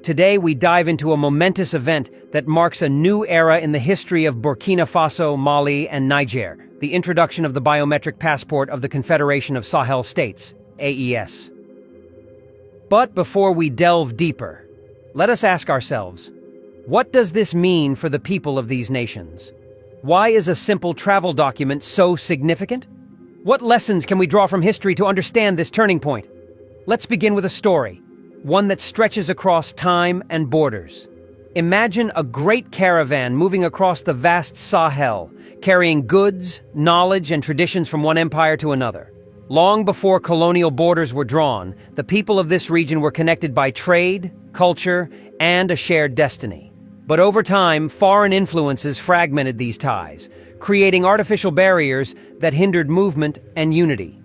Today we dive into a momentous event that marks a new era in the history of Burkina Faso, Mali, and Niger, the introduction of the biometric passport of the Confederation of Sahel States, AES. But before we delve deeper, let us ask ourselves, what does this mean for the people of these nations? Why is a simple travel document so significant? What lessons can we draw from history to understand this turning point? Let's begin with a story, one that stretches across time and borders. Imagine a great caravan moving across the vast Sahel, carrying goods, knowledge, and traditions from one empire to another. Long before colonial borders were drawn, the people of this region were connected by trade, culture, and a shared destiny. But over time, foreign influences fragmented these ties, creating artificial barriers that hindered movement and unity.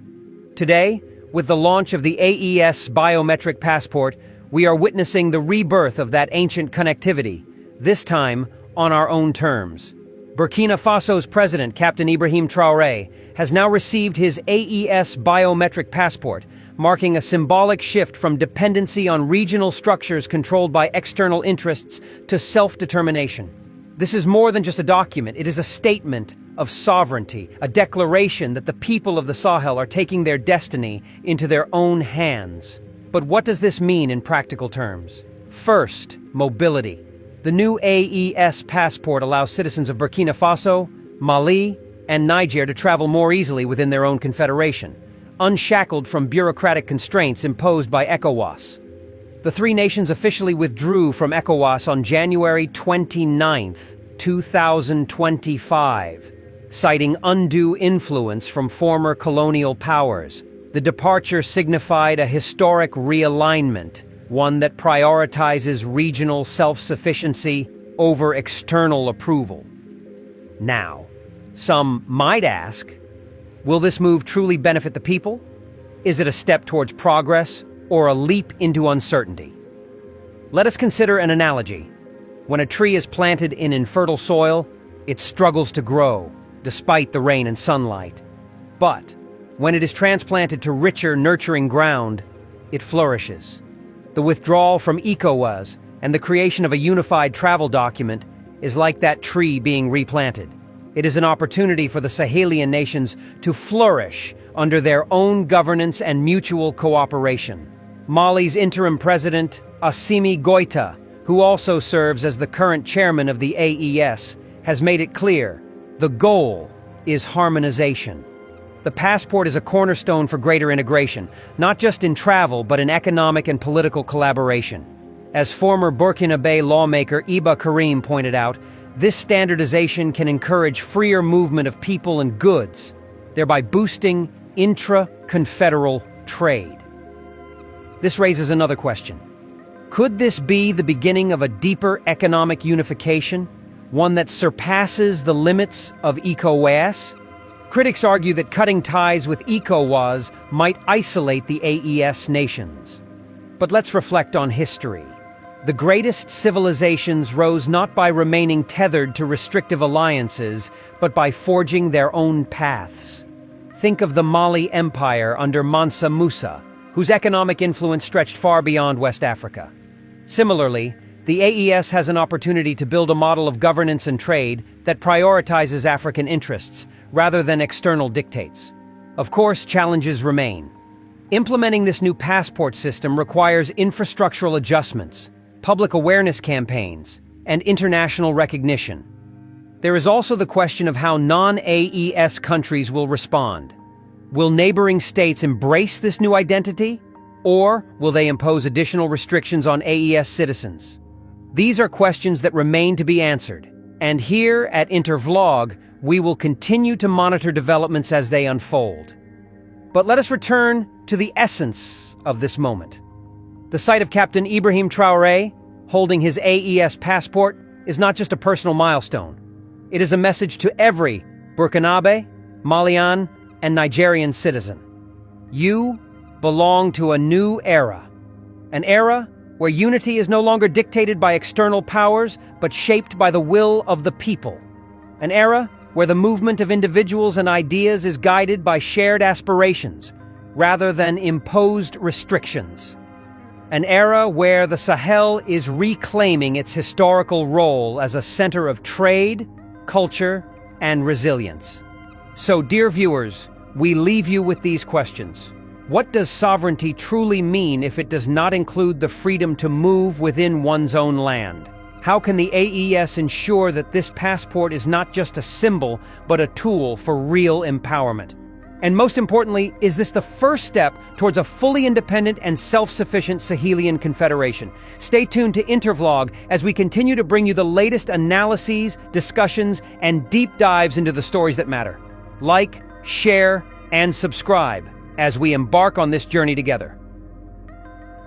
Today, with the launch of the AES biometric passport, we are witnessing the rebirth of that ancient connectivity, this time on our own terms. Burkina Faso's president, Captain Ibrahim Taroe, has now received his AES biometric passport, marking a symbolic shift from dependency on regional structures controlled by external interests to self-determination. This is more than just a document, it is a statement of sovereignty, a declaration that the people of the Sahel are taking their destiny into their own hands. But what does this mean in practical terms? First, mobility. The new AES passport allows citizens of Burkina Faso, Mali, and Niger to travel more easily within their own confederation, unshackled from bureaucratic constraints imposed by ECOWAS. The three nations officially withdrew from ECOWAS on January 29, 2025, citing undue influence from former colonial powers. The departure signified a historic realignment, one that prioritizes regional self-sufficiency over external approval. Now, some might ask, will this move truly benefit the people? Is it a step towards progress or a leap into uncertainty? Let us consider an analogy. When a tree is planted in infertile soil, it struggles to grow, despite the rain and sunlight. But when it is transplanted to richer, nurturing ground, it flourishes. The withdrawal from ECOWAS and the creation of a unified travel document is like that tree being replanted. It is an opportunity for the Sahelian nations to flourish under their own governance and mutual cooperation. Mali's interim president, Assimi Goïta, who also serves as the current chairman of the AES, has made it clear, the goal is harmonization. The passport is a cornerstone for greater integration, not just in travel but in economic and political collaboration. As former Burkinabe lawmaker Ibrahim pointed out, this standardization can encourage freer movement of people and goods, thereby boosting intra-confederal trade. This raises another question. Could this be the beginning of a deeper economic unification, one that surpasses the limits of ECOWAS? Critics argue that cutting ties with ECOWAS might isolate the AES nations. But let's reflect on history. The greatest civilizations rose not by remaining tethered to restrictive alliances, but by forging their own paths. Think of the Mali Empire under Mansa Musa, whose economic influence stretched far beyond West Africa. Similarly, the AES has an opportunity to build a model of governance and trade that prioritizes African interests, rather than external dictates. Of course, challenges remain. Implementing this new passport system requires infrastructural adjustments, public awareness campaigns, and international recognition. There is also the question of how non-AES countries will respond. Will neighboring states embrace this new identity, or will they impose additional restrictions on AES citizens? These are questions that remain to be answered, and here at Intervlog, we will continue to monitor developments as they unfold. But let us return to the essence of this moment. The sight of Captain Ibrahim Taroe holding his AES passport is not just a personal milestone. It is a message to every Burkinabe, Malian, and Nigerian citizen. You belong to a new era. An era where unity is no longer dictated by external powers, but shaped by the will of the people. An era where the movement of individuals and ideas is guided by shared aspirations, rather than imposed restrictions. an era where the Sahel is reclaiming its historical role as a center of trade, culture, and resilience. So, dear viewers, we leave you with these questions. What does sovereignty truly mean if it does not include the freedom to move within one's own land? How can the AES ensure that this passport is not just a symbol, but a tool for real empowerment? And most importantly, is this the first step towards a fully independent and self-sufficient Sahelian Confederation? Stay tuned to Intervlog as we continue to bring you the latest analyses, discussions, and deep dives into the stories that matter. Like, share, and subscribe as we embark on this journey together.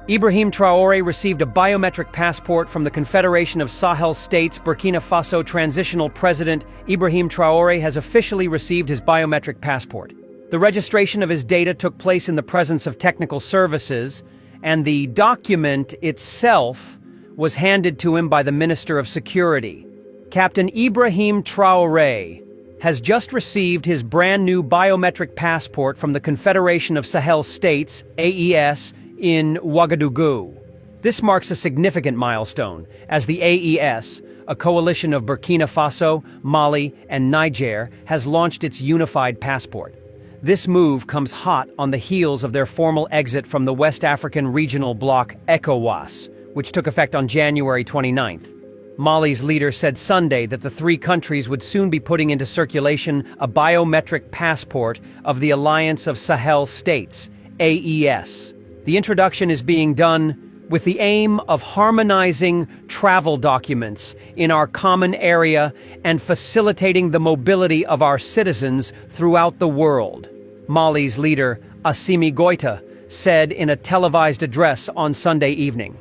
Ibrahim Taroe received a biometric passport from the Confederation of Sahel States. Burkina Faso Transitional President Ibrahim Taroe has officially received his biometric passport. The registration of his data took place in the presence of technical services, and the document itself was handed to him by the Minister of Security. Captain Ibrahim Taroe has just received his brand new biometric passport from the Confederation of Sahel States, AES, in Ouagadougou. This marks a significant milestone, as the AES, a coalition of Burkina Faso, Mali, and Niger, has launched its unified passport. This move comes hot on the heels of their formal exit from the West African regional bloc ECOWAS, which took effect on January 29th. Mali's leader said Sunday that the three countries would soon be putting into circulation a biometric passport of the Alliance of Sahel States, AES. The introduction is being done with the aim of harmonizing travel documents in our common area and facilitating the mobility of our citizens throughout the world, Mali's leader, Assimi Goïta, said in a televised address on Sunday evening.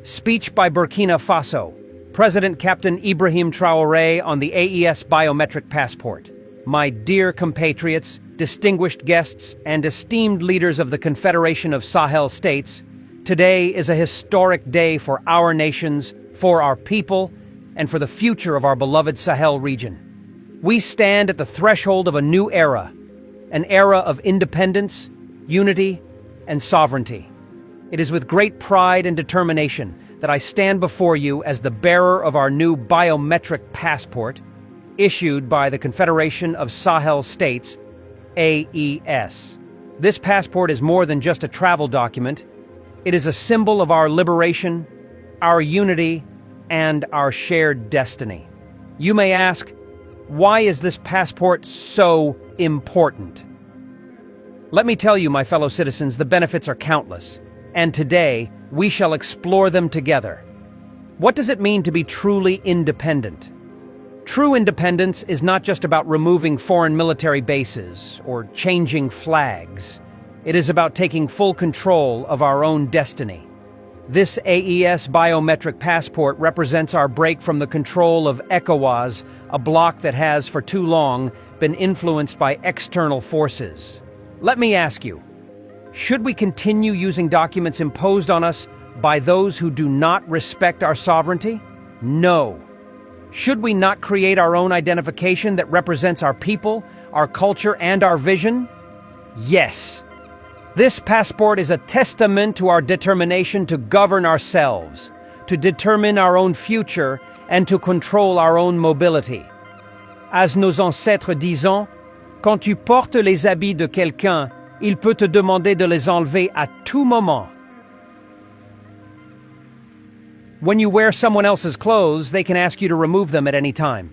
Speech by Burkina Faso. President Captain Ibrahim Taroe on the AES biometric passport. My dear compatriots, distinguished guests, and esteemed leaders of the Confederation of Sahel States, today is a historic day for our nations, for our people, and for the future of our beloved Sahel region. We stand at the threshold of a new era, an era of independence, unity, and sovereignty. It is with great pride and determination that I stand before you as the bearer of our new biometric passport, issued by the Confederation of Sahel States, AES. This passport is more than just a travel document. It is a symbol of our liberation, our unity, and our shared destiny. You may ask, why is this passport so important? Let me tell you, my fellow citizens, the benefits are countless, and today we shall explore them together. What does it mean to be truly independent? True independence is not just about removing foreign military bases or changing flags. It is about taking full control of our own destiny. This AES biometric passport represents our break from the control of ECOWAS, a bloc that has, for too long, been influenced by external forces. Let me ask you, should we continue using documents imposed on us by those who do not respect our sovereignty? No. Should we not create our own identification that represents our people, our culture, and our vision? Yes. This passport is a testament to our determination to govern ourselves, to determine our own future, and to control our own mobility. As nos ancêtres disaient, quand tu portes les habits de quelqu'un, il peut te demander de les enlever à tout moment. When you wear someone else's clothes, they can ask you to remove them at any time.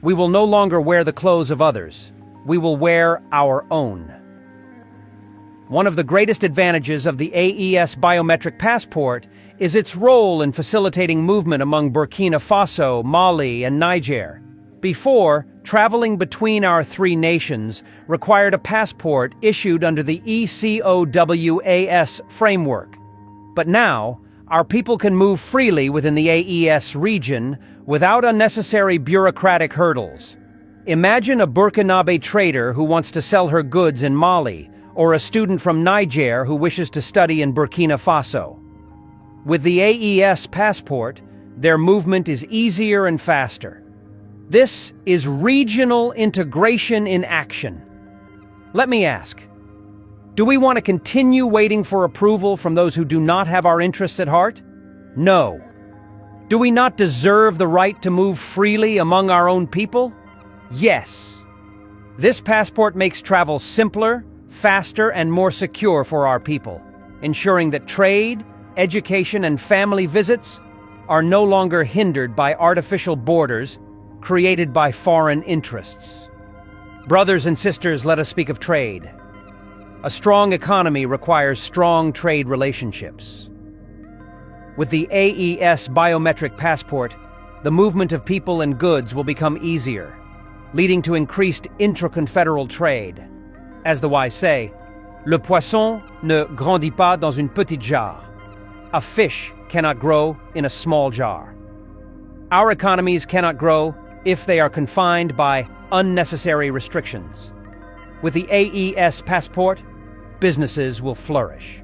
We will no longer wear the clothes of others. We will wear our own. One of the greatest advantages of the AES biometric passport is its role in facilitating movement among Burkina Faso, Mali, and Niger. Before, traveling between our three nations required a passport issued under the ECOWAS framework. But now, our people can move freely within the AES region without unnecessary bureaucratic hurdles. Imagine a Burkinabe trader who wants to sell her goods in Mali, or a student from Niger who wishes to study in Burkina Faso. With the AES passport, their movement is easier and faster. This is regional integration in action. Let me ask, Do we want to continue waiting for approval from those who do not have our interests at heart? No. Do we not deserve the right to move freely among our own people? Yes. This passport makes travel simpler, faster, and more secure for our people, ensuring that trade, education, and family visits are no longer hindered by artificial borders created by foreign interests. Brothers and sisters, let us speak of trade. A strong economy requires strong trade relationships. With the AES biometric passport, the movement of people and goods will become easier, leading to increased intraconfederal trade. As the wise say, le poisson ne grandit pas dans une petite jarre. A fish cannot grow in a small jar. Our economies cannot grow if they are confined by unnecessary restrictions. With the AES passport, businesses will flourish.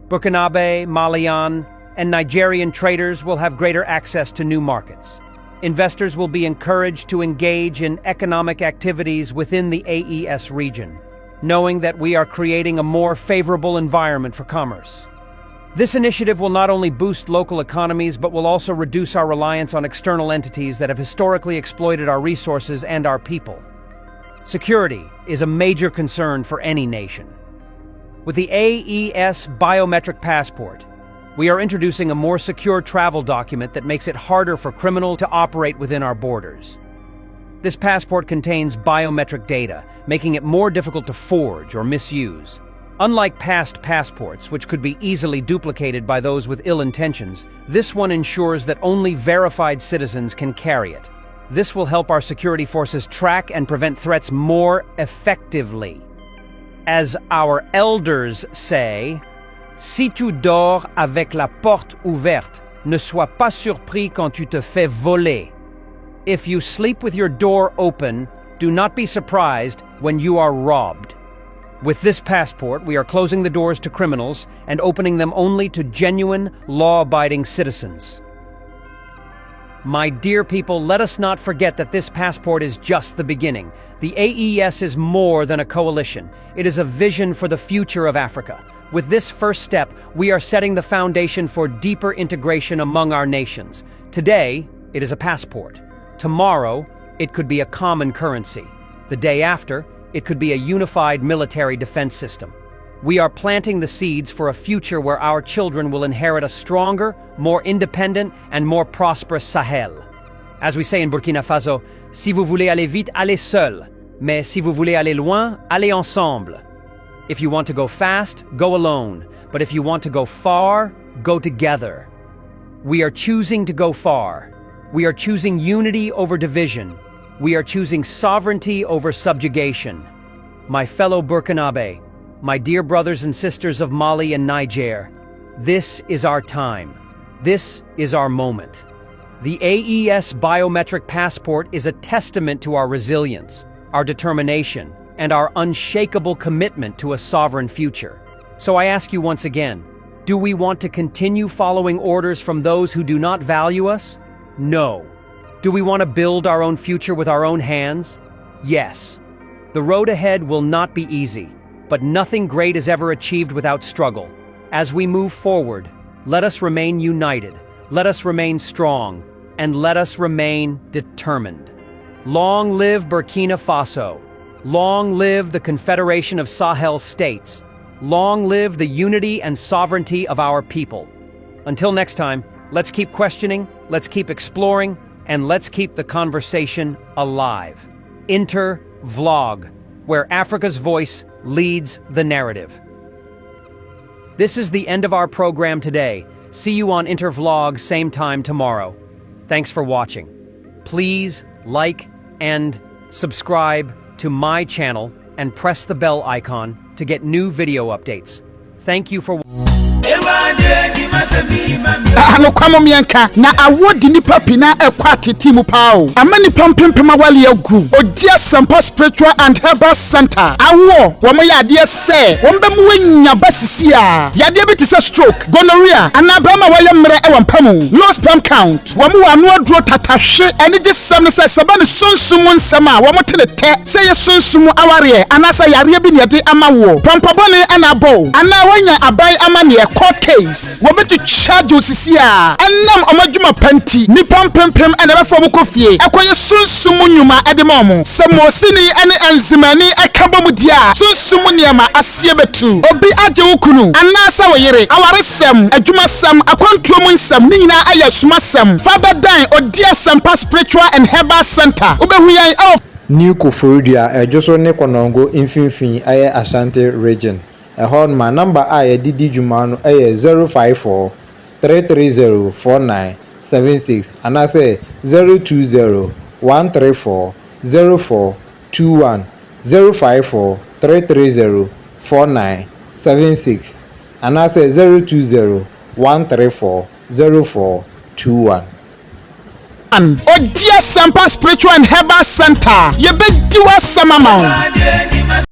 Burkinabe, Malian, and Nigerian traders will have greater access to new markets. Investors will be encouraged to engage in economic activities within the AES region, knowing that we are creating a more favorable environment for commerce. This initiative will not only boost local economies, but will also reduce our reliance on external entities that have historically exploited our resources and our people. Security is a major concern for any nation. With the AES biometric passport, we are introducing a more secure travel document that makes it harder for criminals to operate within our borders. This passport contains biometric data, making it more difficult to forge or misuse. Unlike past passports, which could be easily duplicated by those with ill intentions, this one ensures that only verified citizens can carry it. This will help our security forces track and prevent threats more effectively. As our elders say, si tu dors avec la porte ouverte, ne sois pas surpris quand tu te fais voler. If you sleep with your door open, do not be surprised when you are robbed. With this passport, we are closing the doors to criminals and opening them only to genuine, law-abiding citizens. My dear people, let us not forget that this passport is just the beginning. The AES is more than a coalition. It is a vision for the future of Africa. With this first step, we are setting the foundation for deeper integration among our nations. Today, it is a passport. Tomorrow, it could be a common currency. The day after, it could be a unified military defense system. We are planting the seeds for a future where our children will inherit a stronger, more independent, and more prosperous Sahel. As we say in Burkina Faso, si vous voulez aller vite, allez seul. Mais si vous voulez aller loin, allez ensemble. If you want to go fast, go alone. But if you want to go far, go together. We are choosing to go far. We are choosing unity over division. We are choosing sovereignty over subjugation. My fellow Burkinabe, my dear brothers and sisters of Mali and Niger, this is our time. This is our moment. The AES biometric passport is a testament to our resilience, our determination, and our unshakable commitment to a sovereign future. So I ask you once again, do we want to continue following orders from those who do not value us? No. Do we want to build our own future with our own hands? Yes. The road ahead will not be easy, but nothing great is ever achieved without struggle. As we move forward, let us remain united, let us remain strong, and let us remain determined. Long live Burkina Faso. Long live the Confederation of Sahel States. Long live the unity and sovereignty of our people. Until next time, let's keep questioning, let's keep exploring, and let's keep the conversation alive. Inter Vlog, where Africa's voice leads the narrative. This is the end of our program today. See you on Inter Vlog same time tomorrow. Thanks for watching. Please like and subscribe to my channel and press the bell icon to get new video updates. Thank you for watching. ano kwamo mienka na awodi nipa pina ekwa tete mu pao amani pampempema wale agu odia sampa spiritual and herbal center awo wo mo yade se wo mbe mu wanya basisi a yade bi tse stroke gonorrhea anabama wale mre e wampamu low sperm count wo mo wano aduro tatahwe ene je sam no se sabane sunsumu nsama wo mo tele te se ye sunsumu aware anasa yare bi ne de amawo pampabone anabo ana wanya abai amane e court case wo betu charge osisi a enam omadwuma panti ni pampempem ene be fo bokofie ekoye sunsumu nyuma edemom se mosini ene enzimani akabom dia sunsumu niema asie betu obi age wukunu anasa woyere awaresem adwuma sam akwantuom nsam ni nyina ayasuma sam fabadan odia sampa spiritual and herbal center obehuyan of New Kufuridia ejoso ne konongo infinfin aye Ashanti region ehon ma number aye didi juma no aye 054 330 4976 anase 020 134 0421 054 330 4976 anase 020 134 0421 Odia Sampa Spiritual and Herbal Center. You be do us some amount.